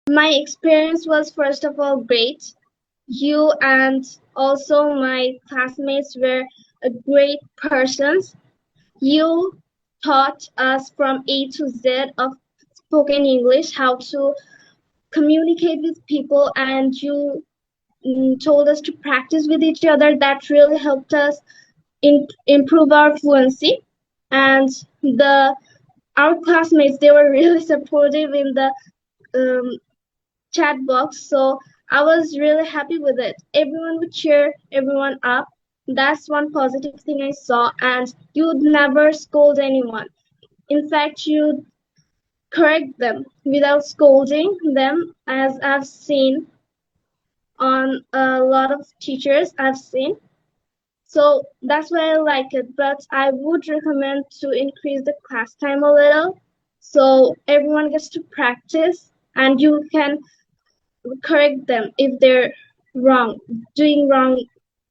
My experience was first of all great. You and also my classmates were a great persons. You taught us from A to Z of spoken English, how to communicate with people, and you told us to practice with each other. That really helped us improve our fluency. And the our classmates, they were really supportive in the um, chat box, so I was really happy with it. Everyone would cheer everyone up. That's one positive thing I saw. And you'd never scold anyone. In fact, you'd correct them without scolding them, as I've seen on a lot of teachers I've seen. So that's why I like it. But I would recommend to increase the class time a little so everyone gets to practice and you can correct them if they're wrong, doing wrong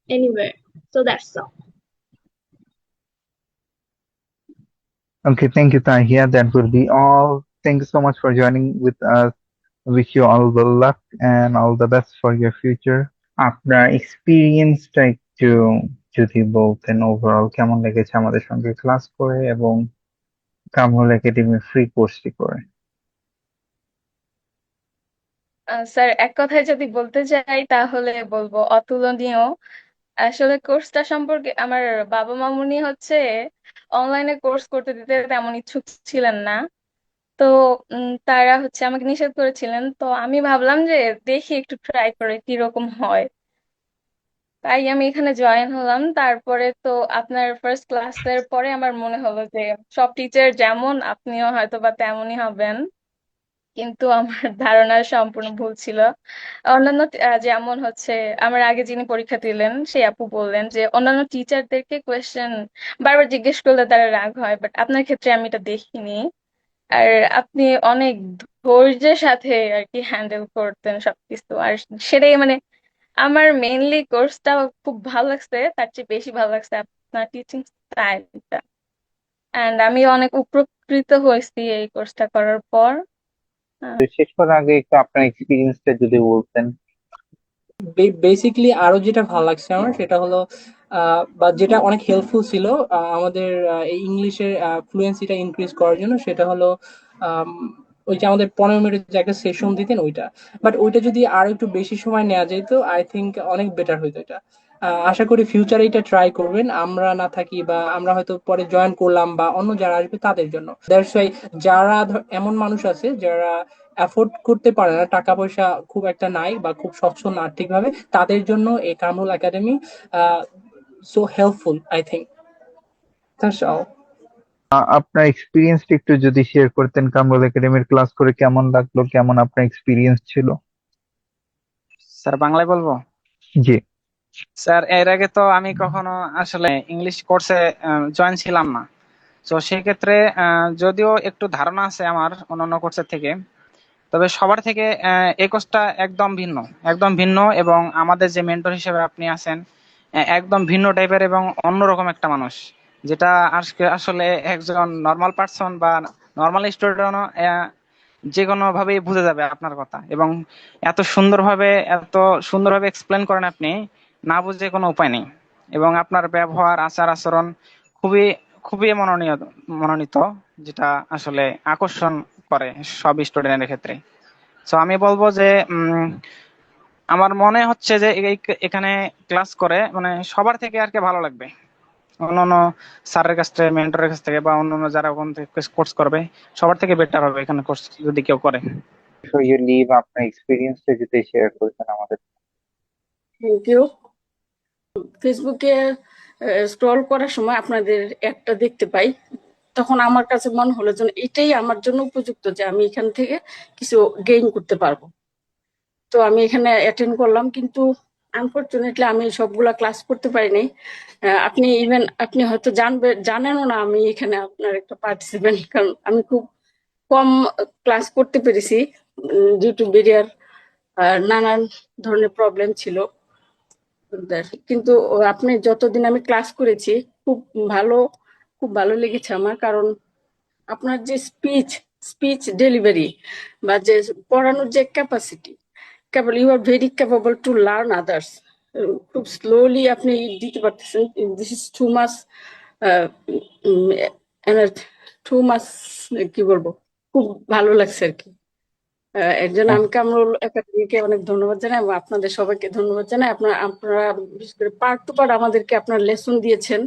anywhere. So that's all. Okay, thank you, Tahia. That will be all. Thank you so much for joining with us. Wish you all the luck and all the best for your future. আপনার এক্সপিরিয়েন্সটা একটু যদি বলতেন overall কেমন লেগেছে আমাদের সঙ্গে class করে এবং কামরুল একাডেমি ফ্রি কোর্সটি করে। স্যার, এক কথায় যদি বলতে চাই তাহলে বলবো অতুলনীয়। আসলে কোর্সটা সম্পর্কে আমার বাবা মামুনি হচ্ছে অনলাইনে কোর্স করতে দিতে তেমন ইচ্ছুক ছিলেন না। তো তারা হচ্ছে আমাকে নিষেধ করেছিলেন, তো আমি ভাবলাম যে দেখি একটু ট্রাই করে কিরকম হয়। তাই আমি এখানে জয়েন হলাম। তারপরে তো আপনার ফার্স্ট ক্লাসের পরে আমার মনে হলো যে সব টিচার যেমন আপনিও হয়তো বা তেমনই হবেন, কিন্তু আমার ধারণা সম্পূর্ণ ভুল ছিল। অন্যান্য যেমন হচ্ছে আমার আগে যিনি পরীক্ষা দিলেন সেই আপু বললেন যে অন্যান্য টিচারদেরকে কোয়েশ্চেন বারবার জিজ্ঞেস করলে তারা রাগ হয়, বাট আপনার ক্ষেত্রে আমি এটা দেখিনি। আর আপনি অনেক ধৈর্যের সাথে আর কি হ্যান্ডেল করতেন সবকিছু। আর সেটাই মানে আমার মেইনলি কোর্সটা খুব ভালো লাগছে, তার চেয়ে বেশি ভালো লাগছে আপনার টিচিং স্টাইলটা। এন্ড আমি অনেক উপকৃত হয়েছি এই কোর্সটা করার পর। শেষ করার আগে একটু আপনার এক্সপিরিয়েন্সটা যদি বলতেন। বেসিকলি আরো যেটা ভালো লাগছে আমার সেটা হলো বা যেটা অনেক হেল্পফুল ছিল আমাদের এই ইংলিশের ফ্লুয়েন্সিটা ইনক্রিজ করার জন্য, সেটা হলো আম, ওই যে আমাদের 15 মিনিটের যে একটা সেশন দিতেন ওইটা। বাট ওইটা যদি আরো একটু বেশি সময় নেওয়া যেত আই থিঙ্ক অনেক বেটার হইতো এটা। আশা করি ফিউচারে এটা ট্রাই করবেন, আমরা না থাকি বা আমরা হয়তো পরে জয়েন করলাম বা অন্য যারা আসবে তাদের জন্য। দ্যাটস ওয়াই যারা এমন মানুষ আছে যারা অ্যাফোর্ড করতে পারে না, টাকা পয়সা খুব একটা নাই বা খুব সচ্ছল না আর্থিকভাবে, তাদের জন্য এই Kamrul academy so helpful I think. That's all. আপনার এক্সপিরিয়েন্সটা একটু যদি শেয়ার করতেন কামরুল একাডেমির ক্লাস করে কেমন লাগলো, কেমন আপনার এক্সপিরিয়েন্স ছিল। স্যার, বাংলায় বলবো? জি। স্যার, এর আগে তো আমি কখনো আসলে ইংলিশ কোর্সে জয়েন ছিলাম না। তো সেক্ষেত্রে যদিও একটু ধারণা আছে আমার অন্যান্য কোর্সের থেকে, তবে সবার থেকে এই কোর্সটা একদম ভিন্ন, একদম ভিন্ন। এবং আমাদের যে মেন্টর হিসেবে আপনি আছেন, একদম ভিন্ন টাইপের এবং অন্যরকম একটা মানুষ, যেটা আজকে আসলে একজন নর্মাল পার্সন বা নর্মাল স্টুডেন্টও যে কোনো ভাবেই বুঝে যাবে আপনার কথা। এবং এত সুন্দরভাবে এক্সপ্লেন করেন আপনি, না বুঝে কোনো উপায় নেই। এবং আপনার ব্যবহার, আচার আচরণ খুবই খুবই মনোনীত, যেটা আসলে আকর্ষণ করে সব স্টুডেন্টের ক্ষেত্রে। তো আমি বলবো যে আমার মনে হচ্ছে যে এখানে ক্লাস করে মানে সবার থেকে আর কি ভালো লাগবে। অন্যান্য স্যারের কাছ থেকে, মেন্টরের কাছ থেকে বা অন্যান্য যারা ওখান থেকে কোর্স করবে, সবার থেকে বেটার হবে এখানে কোর্স যদি কেউ করে। বিফোর ইউ লিভ আপনার এক্সপিরিয়েন্সটা যদি শেয়ার করতেন আমাদের। Thank you. ফেসবুকে স্ক্রল করার সময় আপনাদের একটা দেখতে পাই, তখন আমার কাছে মনে হলো যেন এটাই আমার জন্য উপযুক্ত, যে আমি এখান থেকে কিছু গেইন করতে পারবো। তো আমি এখানে অ্যাটেন্ড করলাম, কিন্তু আনফরচুনেটলি আমি সবগুলা ক্লাস করতে পারিনি। আপনি হয়তো জানেনও না আমি এখানে আপনার একটা পার্টিসিপেন্ট, কারণ আমি খুব কম ক্লাস করতে পেরেছি ডিউ টু বেরিয়ার, নানান ধরনের প্রবলেম ছিল। কিন্তু আপনি যতদিন আমি ক্লাস করেছি খুব ভালো, খুব ভালো লেগেছে আমার, কারণ আপনার যে স্পিচ স্পিচ ডেলিভারি বা যে পড়ানোর যে ক্যাপাসিটি, কেবল you are very capable to learn others. খুব স্লোলি আপনি দিতে পারতেছেন। This is too much, too much, কি বলবো, খুব ভালো লাগছে আর কি। এর জন্য আমি কামরুল একাডেমিকে অনেক ধন্যবাদ জানাই এবং আপনাদের সবাইকে ধন্যবাদ জানাই। আপনারা বিশেষ করে পার্ট টু পার্ট আমাদেরকে আপনার লেসন দিয়েছেন,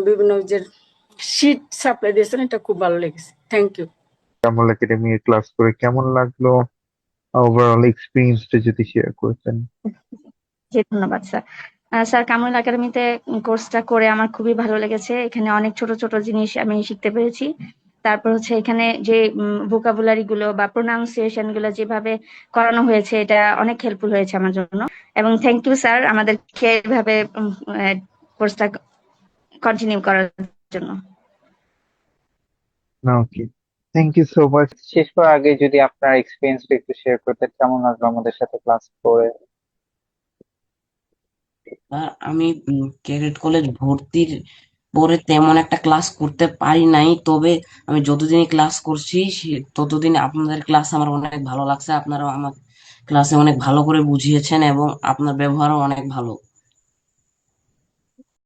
বিভিন্ন যে শীট সাপ্লাই দিয়েছেন, এটা খুব ভালো লেগেছে। Thank you. Kamrul academy class করে কেমন লাগলো, ওভারঅল এক্সপিরিয়েন্সটা যদি শেয়ার করতেন। জি, ধন্যবাদ স্যার। স্যার, কামরুল একাডেমিতে কোর্সটা করে আমার খুবই ভালো লেগেছে। এখানে অনেক ছোট ছোট জিনিস আমি শিখতে পেরেছি। তারপর হচ্ছে এখানে যে ভোকাবুলারি গুলো বা প্রোনাউন্সিয়েশন গুলো যেভাবে করানো হয়েছে, এটা অনেক হেল্পফুল হয়েছে আমার জন্য। এবং থ্যাংক ইউ স্যার আমাদেরকে এভাবে কোর্সটা কন্টিনিউ করার জন্য। ওকে, থ্যাংক ইউ সো মাচ। শেষ করার আগে যদি আপনার এক্সপিরিয়েন্সটা একটু শেয়ার করতেন, কেমন লাগলো আমাদের সাথে ক্লাস করে? আর আমি ক্যাডেট কলেজ ভর্তির পরে তেমন একটা ক্লাস করতে পারি নাই, তবে আমি যতদিন ক্লাস করছি ততদিন আপনাদের ক্লাস আমার অনেক ভালো লাগছে। আপনারা আমার ক্লাসে অনেক ভালো করে বুঝিয়েছেন এবং আপনার ব্যবহারও অনেক ভালো।